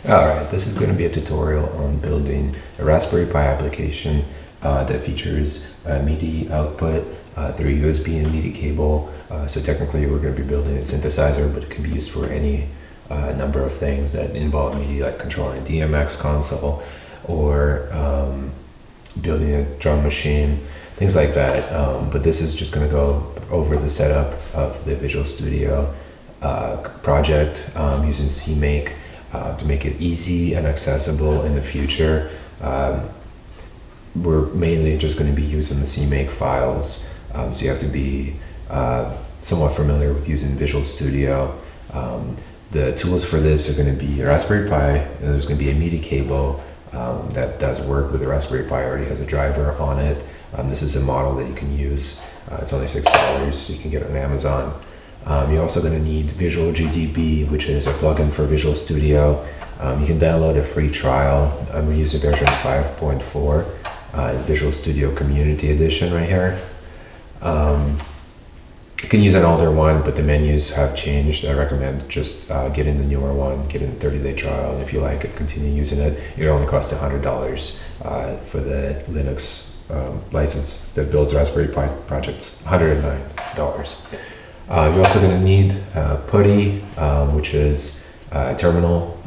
Alright, this is going to be a tutorial on building a Raspberry Pi application that features a MIDI output through USB and MIDI cable. So technically we're going to be building a synthesizer, but it can be used for any number of things that involve MIDI, like controlling a DMX console or building a drum machine, things like that. But this is just going to go over the setup of the Visual Studio project using CMake. To make it easy and accessible in the future. We're mainly just going to be using the CMake files, so you have to be somewhat familiar with using Visual Studio. The tools for this are going to be a Raspberry Pi, and there's going to be a MIDI cable that does work with the Raspberry Pi, already has a driver on it. This is a model that you can use. It's only $6, you can get it on Amazon. You're also going to need Visual GDB, which is a plugin for Visual Studio. You can download a free trial. I'm using version 5.4, Visual Studio Community Edition right here. You can use an older one, but the menus have changed. I recommend just getting the newer one, getting a 30-day trial, and if you like it, continue using it. It only costs $100 for the Linux license that builds Raspberry Pi projects, $109. You're also going to need PuTTY, which is a terminal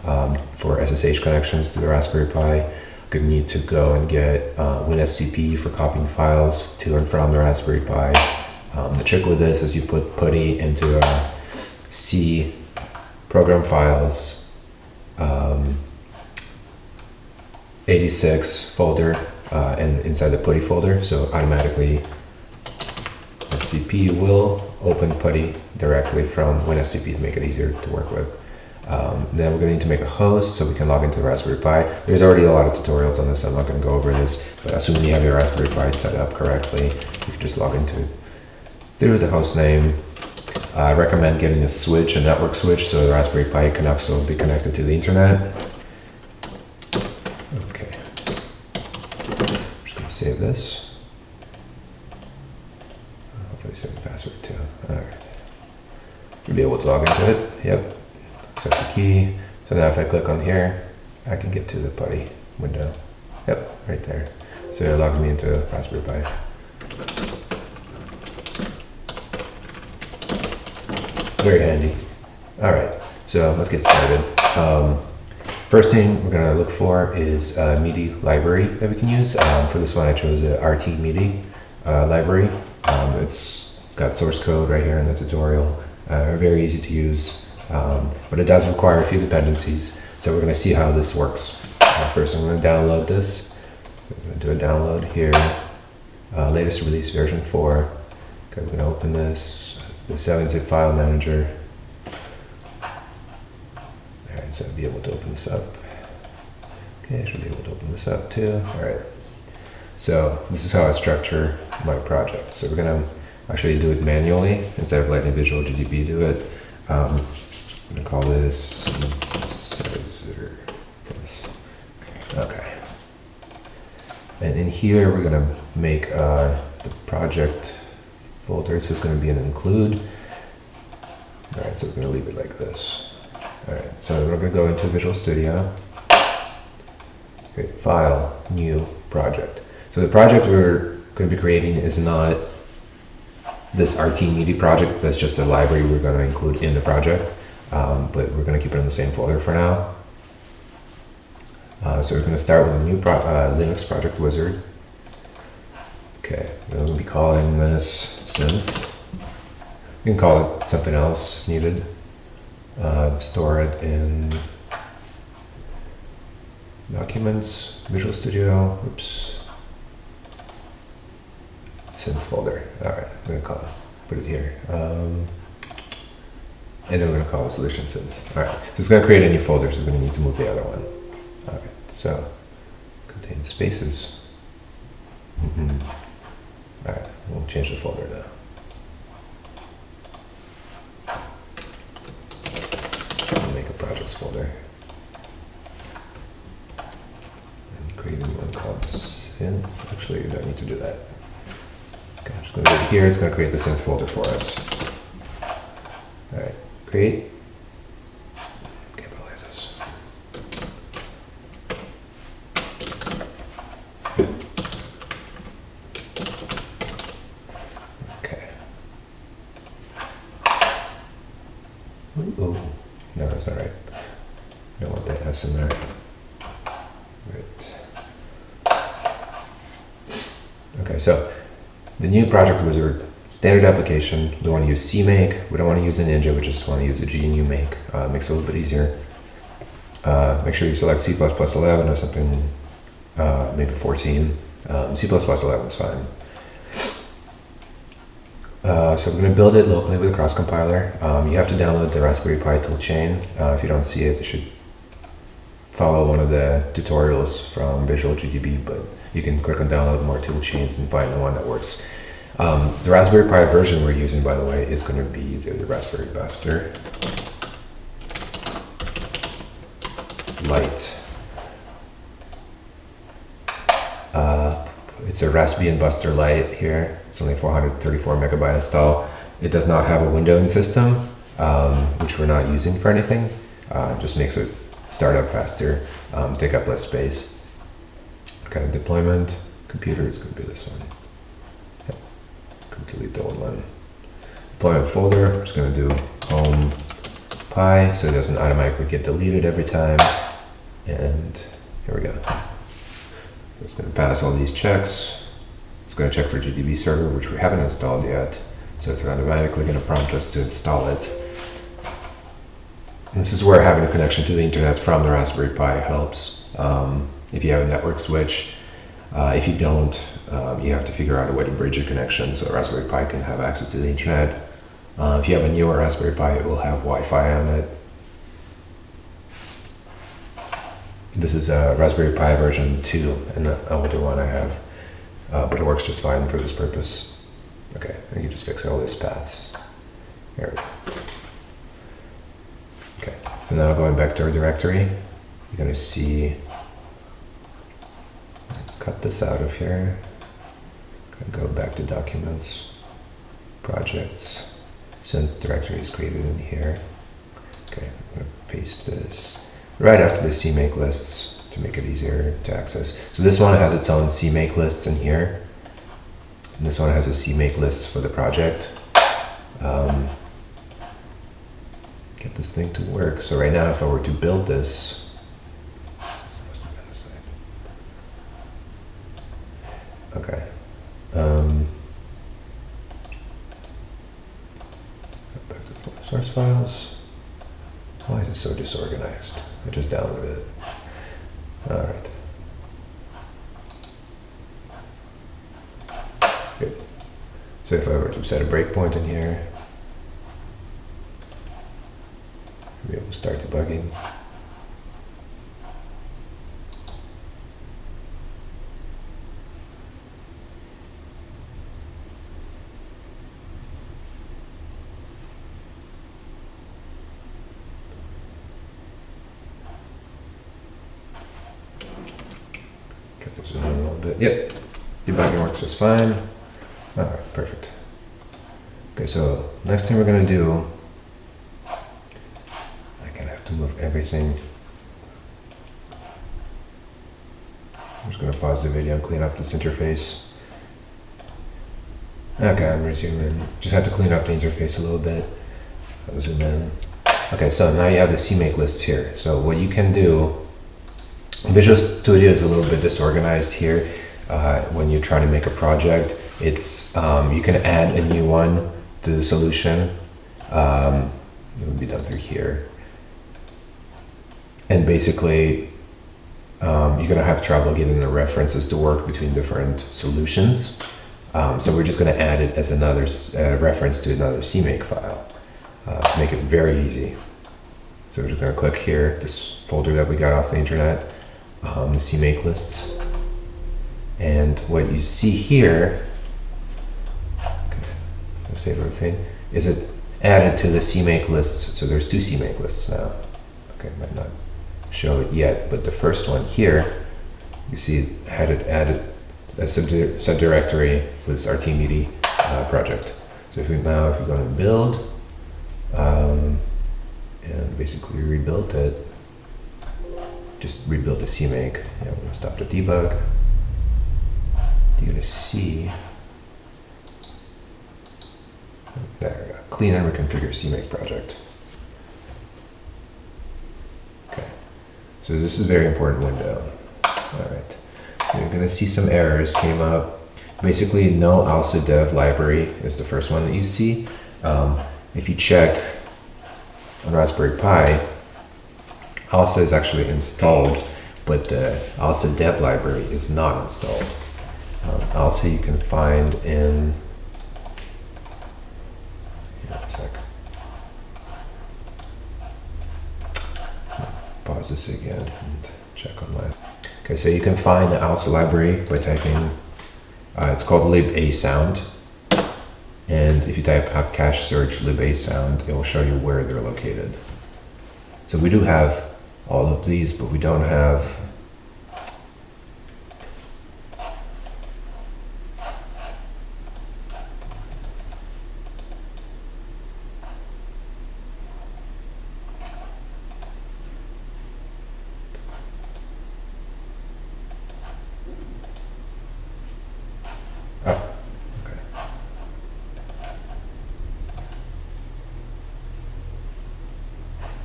for SSH connections to the Raspberry Pi. You're going to need to go and get WinSCP for copying files to and from the Raspberry Pi. The trick with this is you put PuTTY into a C program files 86 folder and inside the PuTTY folder, so automatically SCP will open PuTTY directly from WinSCP to make it easier to work with. Then we're going to need to make a host so we can log into the Raspberry Pi. There's already a lot of tutorials on this, so I'm not going to go over this, but assuming you have your Raspberry Pi set up correctly, you can just log into through the host name. I recommend getting a switch, a network switch, so the Raspberry Pi can also be connected to the internet. Okay, I'm just going to save this. Hopefully save the password too. Alright. You'll be able to log into it. Yep. Set the key. So now if I click on here, I can get to the PuTTY window. Yep, right there. So it logs me into Raspberry Pi. Very handy. Alright, so let's get started. First thing we're going to look for is a Midi library that we can use. For this one I chose a RT Midi library. It's got source code right here in the tutorial. Very easy to use, but it does require a few dependencies. So we're going to see how this works. First I'm going to download this. So I'm going to do a download here. Latest release version 4. Okay, we're going to open this. The 7-zip file manager. Alright, so I'll be able to open this up. Okay, I should be able to open this up too. Alright, so this is how I structure my project. So we're going to actually do it manually instead of letting Visual GDB do it. I'm going to call this synthesizer. Okay. And in here we're going to make the project folder. This is going to be an include. Alright, so we're going to leave it like this. Alright, so we're going to go into Visual Studio. Create file, new project. So the project we're going to be creating is not this RT MIDI project. That's just a library we're going to include in the project, but we're going to keep it in the same folder for now. So we're going to start with a new Linux project wizard. Okay, we're going to be calling this synth. You can call it something else if needed. Store it in Documents, Visual Studio, oops, synth folder. Alright, I'm going to put it here. And then we're going to call it Solution Synths. Alright, so it's going to create a new folder, so we're going to need to move the other one. Alright, so contain spaces. Alright, we'll change the folder now. We'll make a projects folder. And create a new one called synth. Actually, you don't need to do that. Okay, I'm just going to go here. It's going to create the synth folder for us. Alright, create. Capitalize this. I don't want the S in there. Right. Okay, so the new project wizard, standard application. We want to use CMake. We don't want to use a Ninja. We just want to use a GNU Make. Makes it a little bit easier. Make sure you select C++ 11 or something, maybe 14. C++ 11 is fine. So we're going to build it locally with a cross compiler. You have to download the Raspberry Pi toolchain. If you don't see it, you should follow one of the tutorials from Visual GTB, but you can click on download more toolchains and find the one that works. The Raspberry Pi version we're using, by the way, is going to be the Raspberry Buster Lite. It's a Raspbian Buster Lite here. It's only 434 megabyte install. It does not have a windowing system, which we're not using for anything. Just makes it start up faster, take up less space. Okay, deployment, computer is going to be this one. Yep. Delete the old one. Deployment folder, I'm just going to do home Pi so it doesn't automatically get deleted every time. And here we go. So it's going to pass all these checks. It's going to check for GDB server, which we haven't installed yet. So it's automatically going to prompt us to install it. And this is where having a connection to the internet from the Raspberry Pi helps. If you have a network switch, if you don't, you have to figure out a way to bridge a connection so Raspberry Pi can have access to the internet. If you have a newer Raspberry Pi, it will have Wi-Fi on it. This is a Raspberry Pi version 2, and the older one I have, but it works just fine for this purpose. Okay, and you just fix all these paths. There we go. Okay, so now going back to our directory, you're going to see, cut this out of here, go back to documents, projects, synth directory is created in here. Okay, I'm going to paste this right after the CMake lists to make it easier to access. So this one has its own CMake lists in here. And this one has a CMake list for the project. Get this thing to work. So right now, if I were to build this, okay. Back to the source files. Why is it so disorganized? I just downloaded it. All right. Good. So if I were to set a breakpoint in here, I'll be able to start debugging. Zoom in a little bit. Yep, debugging works just fine. All right, perfect. Okay, so next thing we're gonna do, I'm gonna have to move everything. I'm just gonna pause the video and clean up this interface. Okay, I'm resuming. Just had to clean up the interface a little bit. I'll zoom in. Okay, so now you have the CMake lists here. So what you can do, Visual Studio is a little bit disorganized here. When you're trying to make a project, it's you can add a new one to the solution. It would be done through here. And basically, you're gonna have trouble getting the references to work between different solutions. So we're just gonna add it as another reference to another CMake file to make it very easy. So we're just gonna click here, this folder that we got off the internet. The CMake lists, and what you see here, okay, let's save everything, is it added to the CMake lists. So there's two CMake lists now. Okay, might not show it yet, but the first one here, you see it had it added a subdirectory with this RT Midi project. So if we go to build, and basically rebuilt it, just rebuild the CMake. Yeah, we're gonna stop the debug. You're gonna see, there we go, clean and reconfigure CMake project. Okay, So this is a very important window. All right. So you're gonna see some errors came up. Basically, no ALSA dev library is the first one that you see. If you check on Raspberry Pi, ALSA is actually installed, but the ALSA dev library is not installed. ALSA you can find in, a sec. Pause this again and check on my. Okay, so you can find the ALSA library by typing, it's called libasound. And if you type app cache search libasound, it will show you where they're located. So we do have all of these, but we don't have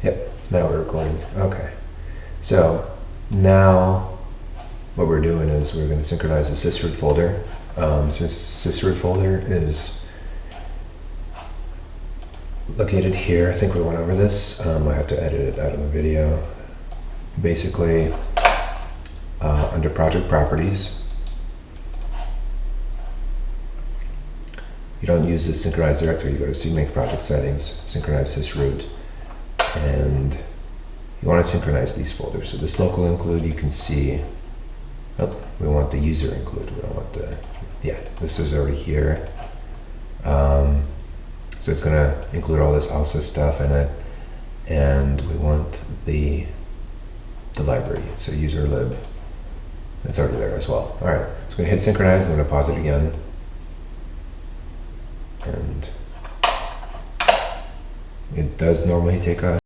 Yep, now we're recording. Okay. So now what we're doing is we're going to synchronize the sysroot folder. Since sysroot folder is located here, I think we went over this. I have to edit it out of the video. Basically, under project properties, you don't use the synchronize directory. You go to CMake project settings, synchronize sysroot. And you want to synchronize these folders. So this local include, you can see, we want the user include. We don't want the, this is already here. So it's going to include all this ALSA stuff in it. And we want the library, so user lib. It's already there as well. All right, so I'm going to hit synchronize. I'm going to pause it again. And it does normally take a